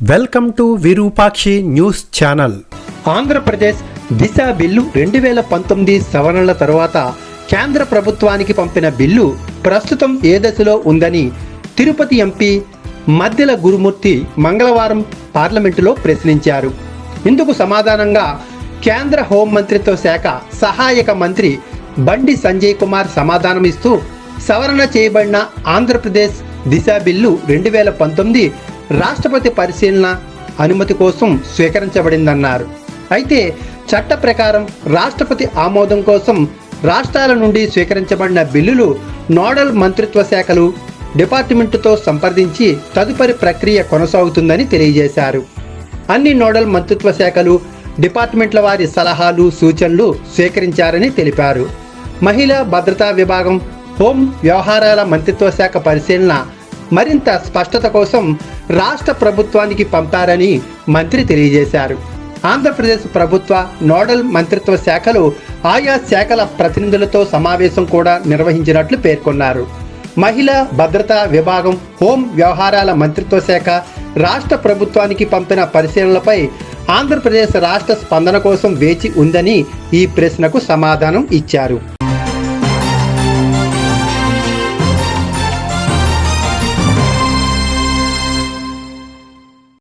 Welcome to Virupakshi news channel. Andhra Pradesh Disha bill 2019 సవరణల తర్వాత కేంద్ర ప్రభుత్వానికి పంపిన బిల్లు ప్రస్తుతం ఏ దశలో ఉందని తిరుపతి ఎంపీ మద్దెల గురుమూర్తి మంగళవారం పార్లమెంటులో ప్రశ్నించారు. ఇందుకు సమాధానంగా కేంద్ర హోంమంత్రిత్వ శాఖ సహాయక మంత్రి బండి సంజయ్ కుమార్ సమాధానమిస్తూ సవరణ చేయబడిన ఆంధ్రప్రదేశ్ దిశ బిల్లు 2019 రాష్ట్రపతి పరిశీలన అనుమతి కోసం స్వీకరించబడిందన్నారు. అయితే చట్ట ప్రకారం రాష్ట్రపతి ఆమోదం కోసం రాష్ట్రాల నుండి స్వీకరించబడిన బిల్లులు నోడల్ మంత్రిత్వ శాఖలు డిపార్ట్మెంటుతో సంప్రదించి తదుపరి ప్రక్రియ కొనసాగుతుందని తెలియజేశారు. అన్ని నోడల్ మంత్రిత్వ శాఖలు డిపార్ట్మెంట్ల వారి సలహాలు సూచనలు స్వీకరించారని తెలిపారు. మహిళా భద్రతా విభాగం హోం వ్యవహారాల మంత్రిత్వ శాఖ పరిశీలన మరింత స్పష్టత కోసం రాష్ట్ర ప్రభుత్వానికి పంపారని మంత్రి తెలియజేశారు. ఆంధ్రప్రదేశ్ ప్రభుత్వ నోడల్ మంత్రిత్వ శాఖలు ఆయా శాఖల ప్రతినిధులతో సమావేశం కూడా నిర్వహించినట్లు పేర్కొన్నారు. మహిళా భద్రతా విభాగం హోం వ్యవహారాల మంత్రిత్వ శాఖ రాష్ట్ర ప్రభుత్వానికి పంపిన పరిశీలనలపై ఆంధ్రప్రదేశ్ రాష్ట్ర స్పందన కోసం వేచి ఉందని ఈ ప్రశ్నకు సమాధానం ఇచ్చారు.